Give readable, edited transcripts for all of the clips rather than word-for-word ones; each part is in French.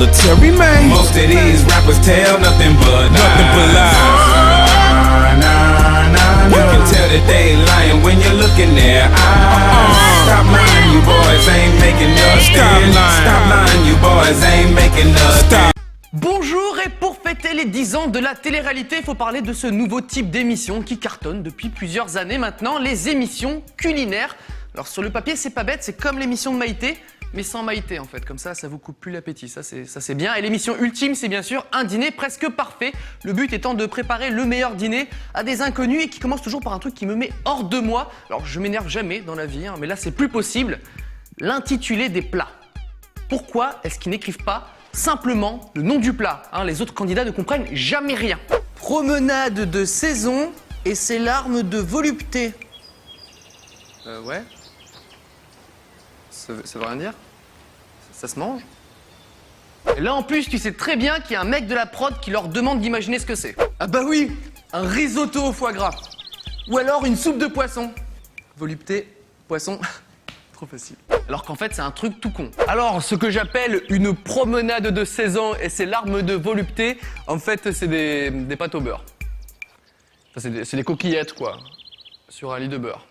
military man. Most of these rappers tell nothing but lies. You can tell that they lying when you're looking their eyes. Stop lying, you boys ain't making nothing. Stop lying, you boys ain't making nothing. Bonjour, et pour fêter les 10 ans de la télé-réalité, il faut parler de ce nouveau type d'émission qui cartonne depuis plusieurs années maintenant, les émissions culinaires. Alors sur le papier, c'est pas bête, c'est comme l'émission de Maïté, mais sans Maïté en fait, comme ça vous coupe plus l'appétit, ça c'est bien. Et l'émission ultime, c'est bien sûr un dîner presque parfait, le but étant de préparer le meilleur dîner à des inconnus et qui commence toujours par un truc qui me met hors de moi. Alors je m'énerve jamais dans la vie, mais là c'est plus possible, l'intitulé des plats. Pourquoi est-ce qu'ils n'écrivent pas simplement le nom du plat, les autres candidats ne comprennent jamais rien. Promenade de saison et ses larmes de volupté. Ouais. Ça veut rien dire? Ça se mange? Et là en plus, tu sais très bien qu'il y a un mec de la prod qui leur demande d'imaginer ce que c'est. Ah bah oui, un risotto au foie gras. Ou alors une soupe de poisson. Volupté, poisson, trop facile. Alors qu'en fait, c'est un truc tout con. Alors, ce que j'appelle une promenade de saison et ses larmes de volupté, en fait, c'est des pâtes au beurre. Enfin, c'est des coquillettes, quoi, sur un lit de beurre.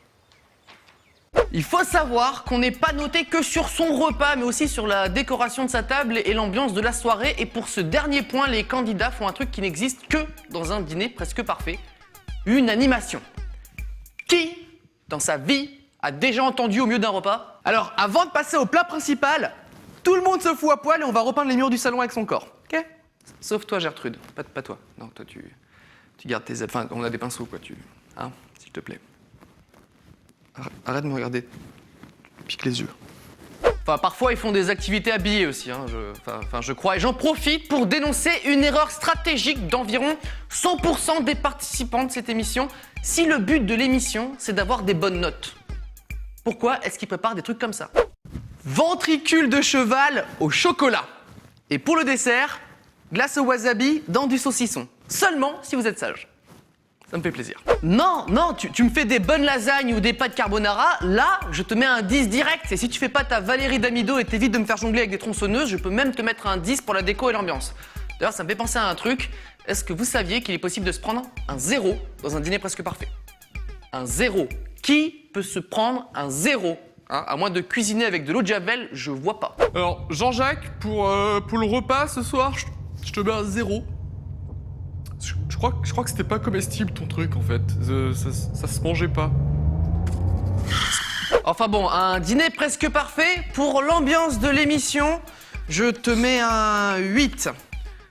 Il faut savoir qu'on n'est pas noté que sur son repas, mais aussi sur la décoration de sa table et l'ambiance de la soirée. Et pour ce dernier point, les candidats font un truc qui n'existe que dans un dîner presque parfait. Une animation. Qui, dans sa vie, a déjà entendu au milieu d'un repas? Alors, avant de passer au plat principal, tout le monde se fout à poil et on va repeindre les murs du salon avec son corps, ok? Sauf toi, Gertrude. Pas toi. Non, toi, tu gardes tes ailes. Enfin, on a des pinceaux, quoi, s'il te plaît. Arrête de me regarder. Pique les yeux. Enfin, parfois, ils font des activités habillées aussi, je crois. Et j'en profite pour dénoncer une erreur stratégique d'environ 100% des participants de cette émission. Si le but de l'émission, c'est d'avoir des bonnes notes, pourquoi est-ce qu'ils préparent des trucs comme ça? Ventricule de cheval au chocolat. Et pour le dessert, glace au wasabi dans du saucisson. Seulement si vous êtes sage. Ça me fait plaisir. Non, tu me fais des bonnes lasagnes ou des pâtes carbonara, là, je te mets un 10 direct. Et si tu fais pas ta Valérie Damido et t'évites de me faire jongler avec des tronçonneuses, je peux même te mettre un 10 pour la déco et l'ambiance. D'ailleurs, ça me fait penser à un truc. Est-ce que vous saviez qu'il est possible de se prendre un 0 dans un dîner presque parfait? Un 0. Qui peut se prendre un 0 à moins de cuisiner avec de l'eau de javel, je vois pas. Alors, Jean-Jacques, pour le repas ce soir, je te mets un 0. Je crois que c'était pas comestible ton truc en fait. Ça se mangeait pas. Enfin bon, un dîner presque parfait. Pour l'ambiance de l'émission, je te mets un 8.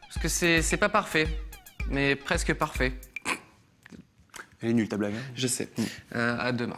Parce que c'est pas parfait, mais presque parfait. Elle est nulle ta blague. Je sais. À demain.